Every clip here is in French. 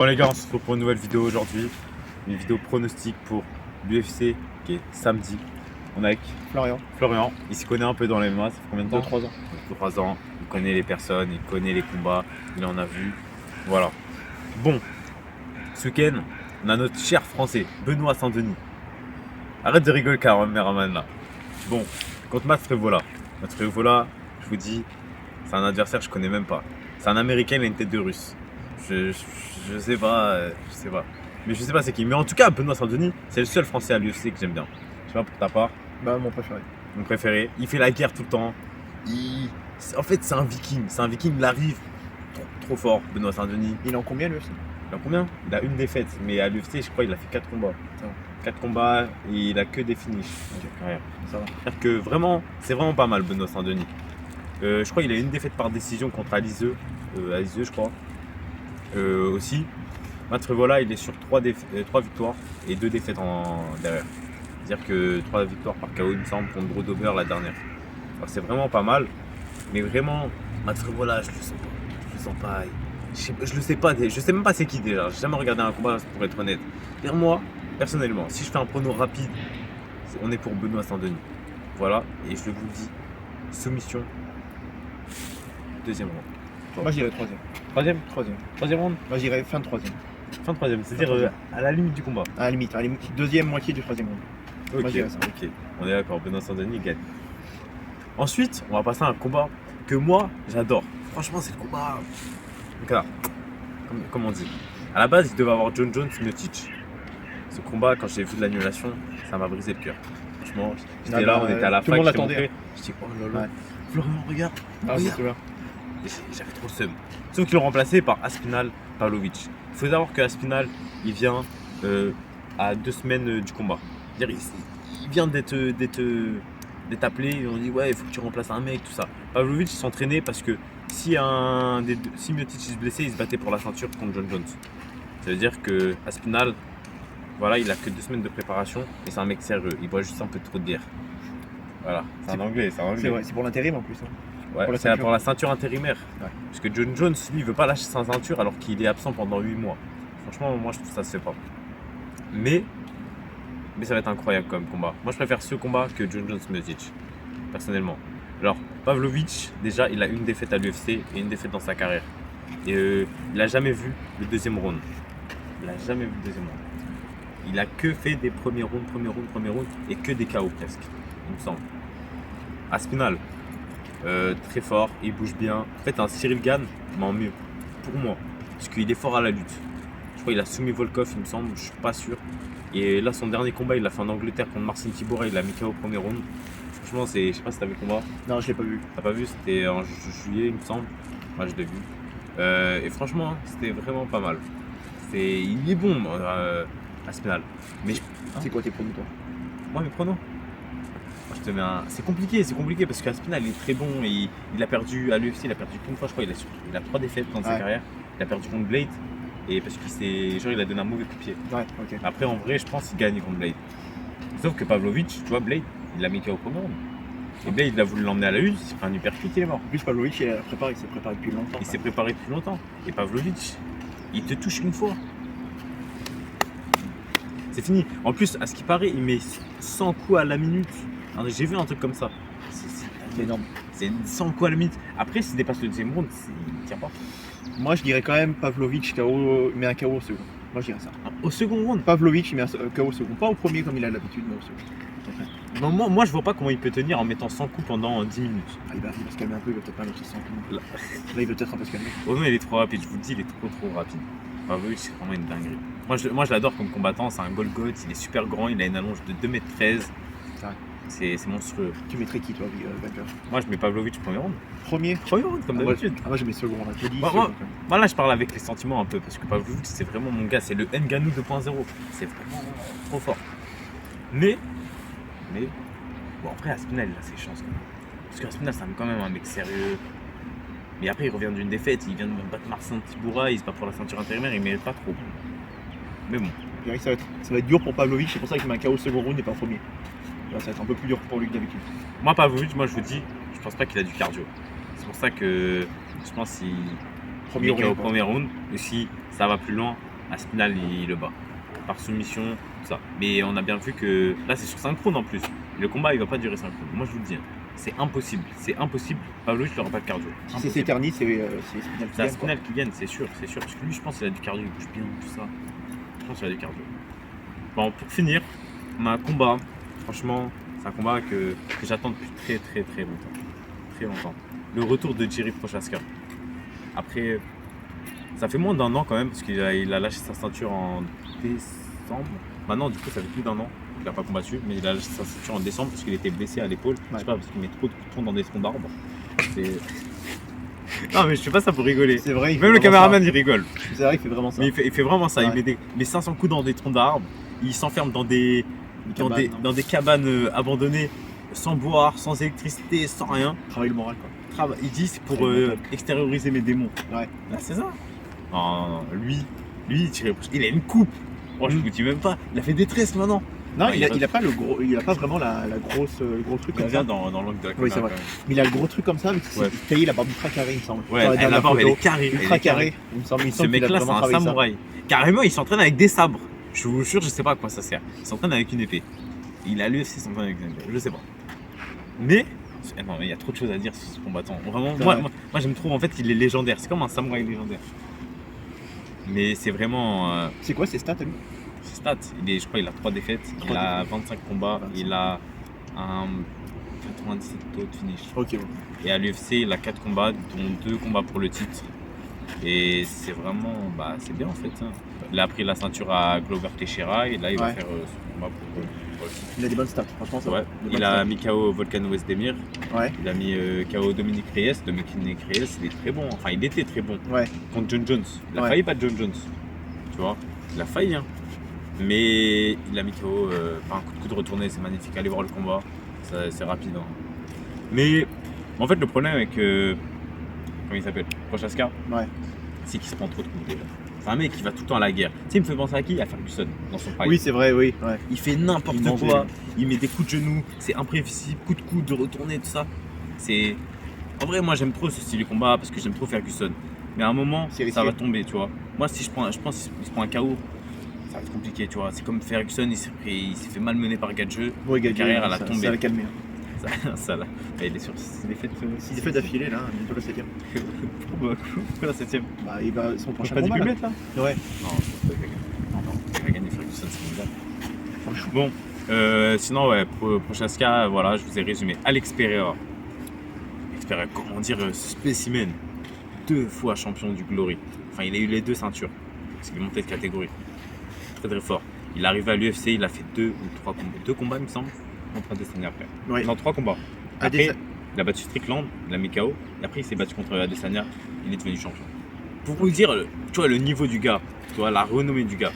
Bon les gars, on se retrouve pour une nouvelle vidéo aujourd'hui, une vidéo pronostic pour l'UFC qui est samedi. On est avec Florian, il s'y connaît un peu dans les MMA, ça fait combien de temps? 2-3 ans. 3 ans, il connaît les personnes, il connaît les combats, il en a vu, voilà. Bon, ce week-end, on a notre cher français, Benoît Saint-Denis. Arrête de rigoler caméraman là. Bon, contre Matt Frevola. Matt Frevola, je vous dis, c'est un adversaire que je connais même pas. C'est un américain, il a une tête de russe. Je sais pas, Mais je sais pas c'est qui. Mais en tout cas, Benoît Saint-Denis, c'est le seul français à l'UFC que j'aime bien. Je sais pas pour ta part. Bah, mon préféré. Mon préféré. Il fait la guerre tout le temps. En fait, c'est un viking. Il arrive trop fort, Benoît Saint-Denis. Il est en combien, lui aussi? Il a combien? Il a une défaite. Mais à l'UFC, je crois qu'il a fait 4 combats. 4 combats et il a que des finishes. Ça va. C'est-à-dire que vraiment, c'est vraiment pas mal, Benoît Saint-Denis. Je crois qu'il a une défaite par décision contre Alizeux. Alizeux, je crois. Aussi. Matt Frevola, il est sur 3 victoires et 2 défaites derrière. C'est-à-dire que 3 victoires par KO, il me semble, contre Brodover la dernière. Alors, c'est vraiment pas mal. Mais vraiment, Matt Frevola, je le sens pas. Je le sais pas. Je sais même pas c'est qui déjà. J'ai jamais regardé un combat pour être honnête. Et moi, personnellement, si je fais un prono rapide, on est pour Benoît Saint-Denis. Voilà. Et je vous le dis, soumission. Deuxième round. Moi, j'irais troisième. Troisième round. Moi, j'irais fin de troisième. Fin de troisième, c'est-à-dire à la limite du combat. À la limite, deuxième moitié du troisième round. Ok, Moi, je dirais ça. ok. On est d'accord, Benoît Saint-Denis gagne. Ensuite, on va passer à un combat que moi, j'adore. Franchement, c'est le combat. Donc là, comme on dit. À la base, il devait avoir John Jones, Miocic. Ce combat, quand j'ai vu de l'annulation, ça m'a brisé le cœur. Franchement, j'étais là, on était à la tout le fac, monde l'attendait. je dis, oh là là, Florian, regarde. Ah, c'est sûr. J'avais trop le seum. Sauf qu'ils l'ont remplacé par Aspinal Pavlovic. Il faut savoir que Aspinal, il vient à 2 semaines du combat. C'est-à-dire, il vient d'être appelé et on dit ouais, il faut que tu remplaces un mec, tout ça. Pavlovic s'entraînait parce que si Miocic se blessait, il se battait pour la ceinture contre John Jones. Ça veut dire que Aspinal, voilà, il a que 2 semaines de préparation et c'est un mec sérieux. Il boit juste un peu trop de bière. Voilà, c'est un anglais. C'est vrai, c'est pour l'intérim en plus. Hein. Ouais, c'est pour la ceinture intérimaire. Ouais. Parce que John Jones, lui, il veut pas lâcher sa ceinture alors qu'il est absent pendant 8 mois. Franchement, moi, je trouve que ça se fait pas. Mais ça va être incroyable comme combat. Moi, je préfère ce combat que John Jones Miocic, personnellement. Alors, Pavlovic, déjà, il a une défaite à l'UFC et une défaite dans sa carrière. Et il a jamais vu le deuxième round. Il a que fait des premiers rounds et que des KO presque, il me semble. Aspinal. Très fort, il bouge bien. En fait, un Cyril Gane, mais en mieux, pour moi, parce qu'il est fort à la lutte. Je crois qu'il a soumis Volkov, il me semble, je suis pas sûr. Et là, son dernier combat, il l'a fait en Angleterre contre Marcin Tybura, il l'a mis KO au premier round. Franchement, je sais pas si t'as vu le combat. Non, je l'ai pas vu. T'as pas vu? C'était en juillet, il me semble. Moi, je l'ai vu. Et franchement, c'était vraiment pas mal. Il est bon, Aspinal. Mais C'est quoi tes pronos, toi? moi, mes pronos. Je te mets c'est compliqué parce qu'Aspinal est très bon et il a perdu à l'UFC, il a perdu qu'une fois, je crois, il a 3 défaites dans sa carrière. Il a perdu contre Blade et parce il a donné un mauvais coup de pied. Ouais, ok. Après, en vrai, je pense qu'il gagne contre Blade. Sauf que Pavlovic, tu vois, Blade, il l'a mis KO au premier round. Et Blade, il a voulu l'emmener à la lutte, il s'est pris un uppercut, il est mort. En plus, Pavlovic, il s'est préparé depuis longtemps. Il s'est préparé depuis longtemps. Et Pavlovic, il te touche une fois. C'est fini. En plus, à ce qui paraît, il met 100 coups à la minute. J'ai vu un truc comme ça. C'est énorme. C'est 100 coups à la minute. Après, s'il dépasse le deuxième round, il tient pas. Moi, je dirais quand même Pavlovic KO, met un KO au second. Moi, je dirais ça. Au second round? Pavlovic, il met un KO au second. Pas au premier comme il a l'habitude, mais au second. Non, moi, je vois pas comment il peut tenir en mettant 100 coups pendant 10 minutes. Ah, il va se calmer un peu, il va peut-être pas mettre 100 coups. Là, il va peut-être un peu se calmer. Oh non, il est trop rapide, je vous le dis, il est trop rapide. Pavlovic, c'est vraiment une dinguerie. Moi, je l'adore comme combattant, c'est un Golgoth, il est super grand, il a une allonge de 2m13. C'est monstrueux. Tu mettrais qui, toi, Bunker? Moi, je mets Pavlovic premier round. Premier Round, comme d'habitude. Moi, je mets second. Moi, là, je parle avec les sentiments un peu, parce que Pavlovic, c'est vraiment mon gars, c'est le Ngannou 2.0. C'est vraiment trop fort. Mais, bon, après, Aspinal, il a ses chances quand même. Parce qu'Aspinal, c'est quand même un mec sérieux. Mais après, il revient d'une défaite, il vient de battre Marcin Tybura, il se bat pour la ceinture intérimaire, il mérite pas trop. Mais bon. Je dirais que ça va être dur pour Pavlovic, c'est pour ça qu'il met un KO au second round et pas au premier. Là, ça va être un peu plus dur pour lui que d'habitude. Moi, Pavlovic, je vous dis, je pense pas qu'il a du cardio. C'est pour ça que je pense qu'il Premier au premier round. Et si ça va plus loin, Aspinal, il le bat. Par soumission, tout ça. Mais on a bien vu que là, c'est sur 5 rounds en plus. Le combat, il va pas durer 5 rounds. Moi, je vous le dis. C'est impossible. C'est impossible. Pavlovich n'aura pas de cardio. Si c'est Impossible. s'éternise, c'est Spinal qui C'est gagne. Aspinal qui gagne, c'est sûr. Parce que lui, je pense qu'il a du cardio. Il bouge bien, tout ça. Je pense qu'il a du cardio. Bon, pour finir, on a un combat. Franchement, c'est un combat que j'attends depuis très longtemps. Très longtemps. Le retour de Jiri Prochazka. Après, ça fait moins d'un an quand même, parce qu'il a lâché sa ceinture en décembre. Maintenant, du coup, ça fait plus d'un an qu'il n'a pas combattu, mais il a lâché sa ceinture en décembre parce qu'il était blessé à l'épaule. Je sais pas, parce qu'il met trop de coups dans des troncs d'arbres. Non, mais je fais pas ça pour rigoler. C'est vrai. Même le caméraman, il rigole. C'est vrai, il fait vraiment ça. Mais il fait vraiment ça. Ouais. Il met 500 coups dans des troncs d'arbres. Il s'enferme dans des cabanes abandonnées, sans boire, sans électricité, sans rien. Travaille le moral, quoi. Il dit c'est pour Très mental. extérioriser mes démons. Ouais. Là, c'est ça. Non, lui, il a une coupe. Oh, je vous dis même pas. Il a fait des tresses maintenant. Non, Ouais, il a pas le gros, il a pas vraiment le gros truc Il comme ça. vient dans l'angle de la caméra. Oui, c'est vrai. quand même. Mais il a le gros truc comme ça, avec Ouais. taillé la barbe ultra carrée, il me semble. Ouais, Dans la dernière barbe, elle photo. est carrée. Ultra carré, il me semble. Ce mec-là, c'est un samouraï. Carrément, il s'entraîne avec des sabres. Je vous jure, je sais pas à quoi ça sert. Il s'entraîne avec une épée. Il a l'UFC, il s'entraîne avec une épée. Je sais pas. Mais non, mais il y a trop de choses à dire sur ce combattant. Vraiment, C'est moi, vrai. j'aime trop. En fait, il est légendaire. C'est comme un samouraï légendaire. Mais c'est vraiment. C'est quoi ses stats, lui? Ses stats, je crois qu'il a 3 défaites. Il a 25 combats. 25. Il a un 97 taux de finish. Ok, bon. Et à l'UFC, il a 4 combats, dont 2 combats pour le titre. Et c'est vraiment. C'est bien en fait. Hein. Il a pris la ceinture à Glover Teixeira et là, il va Ouais. faire son combat pour le titre. Il a des bonnes stats, franchement, ça Ouais. va. Des Il bonnes a mis KO Volkan Oezdemir. stats. Ouais, Il a mis KO Dominique Reyes. Dominique Reyes, il est très bon. Enfin, il était très bon ouais. contre John Jones. Il a Ouais. failli battre John Jones. Tu vois, il a failli. Hein. Mais il a mis KO par un coup de coude retourné. C'est magnifique. Allez voir le combat. C'est rapide. Hein. Mais en fait, le problème avec. Comment il s'appelle, Prochazka, Ouais. c'est qu'il se prend trop de coups déjà. C'est un mec qui va tout le temps à la guerre. Tu sais, il me fait penser à qui? À Ferguson dans son prime. Oui, c'est vrai, oui. Ouais. Il fait n'importe Il mangeait. quoi, il met des coups de genoux, c'est imprévisible, coup de coude, de retourner, tout ça. C'est. En vrai, moi j'aime trop ce style de combat parce que j'aime trop Ferguson. Mais à un moment, C'est risqué. ça va tomber, tu vois. Moi, si je pense qu'il se prend un KO, ça va être compliqué, tu vois. C'est comme Ferguson, il s'est fait malmener par Gadget. Ouais, La carrière, elle a tombé. Ça va calmer. Ça là. Il est sur 6 défaites. 6 défaites d'affilée, là, bientôt la 7ème. Pourquoi la 7ème? Bah, il va son prochain Pas du combat, là. public là? Ouais. Non, je pense pas qu'il va gagner. Non, il va gagner Ferguson, c'est bizarre. Bon, sinon, ouais, Prochazka, voilà, je vous ai résumé. Alex Pereira. Comment dire, spécimen. 2 fois champion du Glory. Enfin, il a eu les 2 ceintures. Parce qu'il est monté de catégorie. Très fort. Il est arrivé à l'UFC, il a fait 2 ou 3 combats. 2 combats, il me semble. Contre Adesanya après. Ouais. Non, 3 combats. Après, Adesanya- il a battu Strickland, il a mis KO. Et après, il s'est battu contre Adesanya. Il est devenu champion. Pour vous dire, tu vois, le niveau du gars, tu vois, la renommée du gars.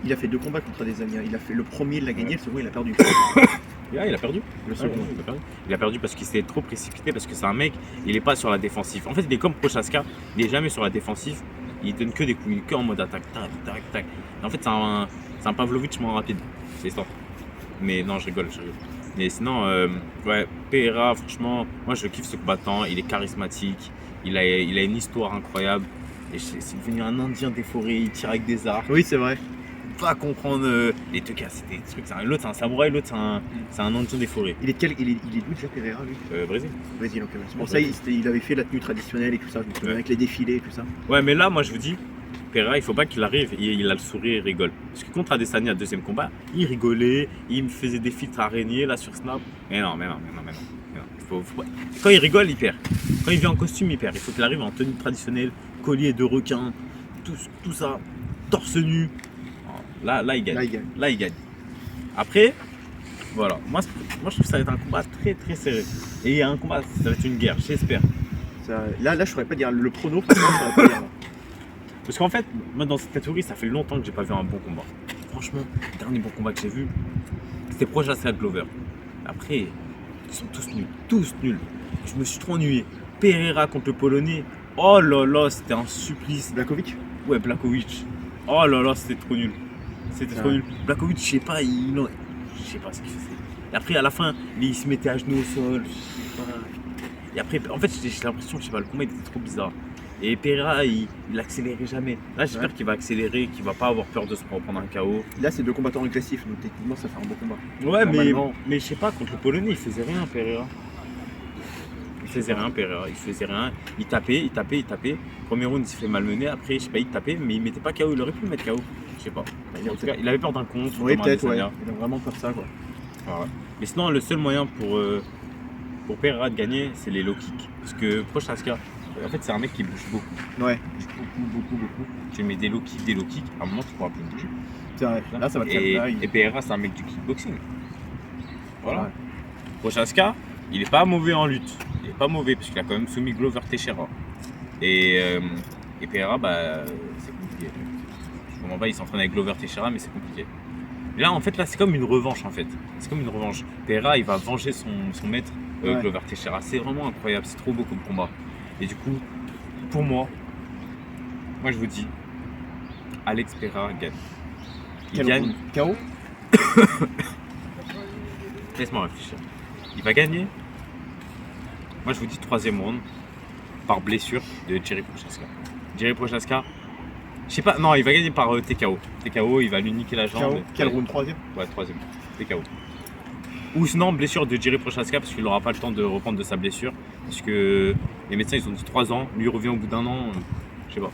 Il a fait 2 combats contre Adesanya. Il a fait le premier, il l'a gagné, le second, il a perdu. Et là, il a perdu. Le second. Il a perdu parce qu'il s'est trop précipité, parce que c'est un mec, il est pas sur la défensive. En fait, il est comme Prochazka, il est jamais sur la défensive, il donne que des coups, il est que en mode attaque, tac, tac, tac. Et en fait, c'est un Pavlovich moins rapide, c'est ça. Mais non, je rigole. Mais sinon, ouais, Pereira, franchement, moi je kiffe ce combattant, il est charismatique, il a une histoire incroyable. Et c'est devenu un Indien des forêts, il tire avec des arcs. Oui, c'est vrai. Pas comprendre les deux cas, c'est des trucs. L'autre c'est un samouraï, l'autre c'est un Indien des forêts. Il est d'où déjà Pereira, lui? Brésil. Brésil, ok. C'est pour ça il avait fait la tenue traditionnelle et tout ça, je me souviens, Ouais. avec les défilés et tout ça. Ouais, mais là, moi je vous dis, Pereira, il faut pas qu'il arrive et il a le sourire, il rigole. Parce que contre Adesanya, deuxième combat, il rigolait, il me faisait des filtres araignées là sur Snap. Mais non. Faut pas. Quand il rigole, il perd. Quand il vient en costume, il perd. Il faut qu'il arrive en tenue traditionnelle, collier de requin, tout ça, torse nu. Là, il gagne. Là, il gagne. Après, voilà. Moi, je trouve que ça va être un combat très serré. Et il y a un combat, ça va être une guerre, j'espère. Là, je saurais pas dire. Le prono, franchement, je saurais pas dire. Parce qu'en fait, moi dans cette catégorie, ça fait longtemps que j'ai pas vu un bon combat. Franchement, le dernier bon combat que j'ai vu, c'était Prochazka Glover. Après, ils sont tous nuls. Je me suis trop ennuyé. Pereira contre le Polonais, oh là là, c'était un supplice. Blakovic? Ouais, Blachowicz, oh là là, c'était trop nul. C'était trop Ouais. nul. Blachowicz, je sais pas, je sais pas ce qu'il faisait. Et après, à la fin, il se mettait à genoux au sol, je sais pas. Et après, en fait, j'ai l'impression, je sais pas, le combat il était trop bizarre. Et Pereira, il accélérait jamais. Là, j'espère qu'il va accélérer, qu'il va pas avoir peur de se prendre un KO. Là, c'est deux combattants agressifs, donc techniquement, ça fait un bon combat. Ouais, Normalement. mais je sais pas, contre le Polonais, il faisait rien, Pereira. Il faisait rien, Pereira. Il faisait rien. Il tapait. Premier round, il se fait malmener. Après, je sais pas, il tapait, mais il mettait pas KO. Il aurait pu le mettre KO. Je sais pas. En tout cas, il avait peur d'un contre. Oui, comme un peut-être, ouais. Adesanya. Il a vraiment peur de ça, quoi. Voilà. Mais sinon, le seul moyen pour Pereira de gagner, c'est les low kicks. Parce que Prochaska, en fait, c'est un mec qui bouge beaucoup. Ouais, Il bouge beaucoup. Tu mets des low kicks, à un moment, tu pourras plus bouger. c'est vrai. Là, ça va te faire. Et Pereira, c'est un mec du kickboxing. Voilà. Prochaska, il est pas mauvais en lutte. Il est pas mauvais parce qu'il a quand même soumis Glover Teixeira. Et Pereira, bah, c'est compliqué. Je comprends pas, il s'entraîne avec Glover Teixeira, mais c'est compliqué. Et là, en fait, c'est comme une revanche, en fait. C'est comme une revanche. Pereira, il va venger son maître, Glover Teixeira. C'est vraiment incroyable, c'est trop beau comme combat. Et du coup, pour moi, je vous dis, Alex Pereira gagne. Il gagne. KO. Laisse-moi réfléchir. Il va gagner. Moi, je vous dis 3e round par blessure de Jerry Prochaska. Jerry Prochaska, je sais pas, non, il va gagner par TKO. TKO, il va lui niquer la jambe. KO. Quel round? 3e? Ouais, 3e. TKO. Ou sinon, blessure de Jerry Prochaska parce qu'il n'aura pas le temps de reprendre de sa blessure. Parce que les médecins, ils ont dit 3 ans. Lui, il revient au bout d'1 an. Je sais pas.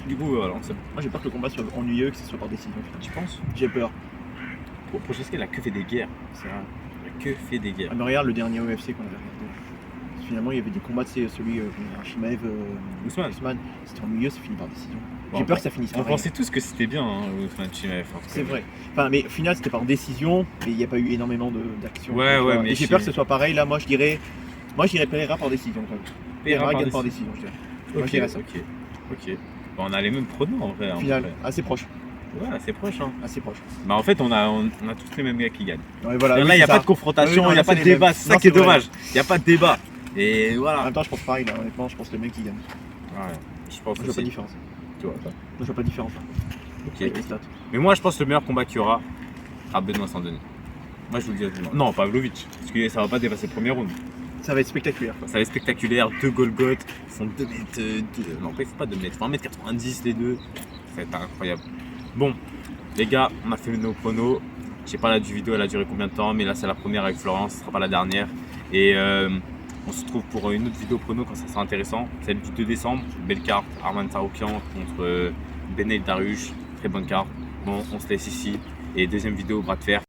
Du coup, voilà, on sait. Moi, j'ai peur que le combat soit ennuyeux, que ce soit par décision. Tu penses? J'ai peur. Prochaska, il a que fait des guerres. C'est vrai. Il a que fait des guerres. Ah, mais regarde le dernier UFC qu'on avait regardé. Finalement, il y avait des combats, c'est celui Chimaev, Ousmane. C'était ennuyeux, ça finit par décision. Bon, J'ai peur que ça finisse on par rien. pensait tous que c'était bien, hein, Ousmane Chimaev. C'est vrai. Enfin, mais au final, c'était par décision, mais il n'y a pas eu énormément d'action. Ouais, Donc, ouais, mais et j'ai peur que ce soit pareil. Là, moi, je dirais Pereira par décision. Pereira gagne par décision, je dirais. Moi, je dirais ça. Ok. Bon, on a les mêmes pronoms en vrai. Au final, assez proche. Ouais, assez proche. Hein. Assez proche. Bah, en fait, on a tous les mêmes gars qui gagnent. Ouais, voilà, Là, il n'y a pas de confrontation, il n'y a pas de débat. C'est ça qui est dommage. Il n'y a pas de débat. Et En voilà. même temps, je pense pareil, là, honnêtement, je pense que le mec qui gagne. Ouais, je pense Moi, je vois pas de aussi. différence. Tu vois, toi. Moi, je vois pas de différence. Ok. Avec les stats. Mais moi, je pense que le meilleur combat qu'il y aura sera Benoît Saint-Denis. Moi, je vous le dis honnêtement. Non, Pavlovich. Parce que ça va pas dépasser le premier round. Ça va être spectaculaire. Quoi. Ça va être spectaculaire. 2 Golgoth. Ils font 2 mètres. Non, après, il faut pas 2 mètres. Il faut 1m90 les deux. Ça va être incroyable. Bon, les gars, on a fait nos pronos. Je sais pas la vidéo, elle a duré combien de temps, mais là, c'est la première avec Florence. Ce sera pas la dernière. Et on se retrouve pour une autre vidéo prono quand ça sera intéressant. Celle du 2 décembre. Belle carte. Arman Saroukian contre Benel Darush. Très bonne carte. Bon, on se laisse ici. Et deuxième vidéo, bras de fer.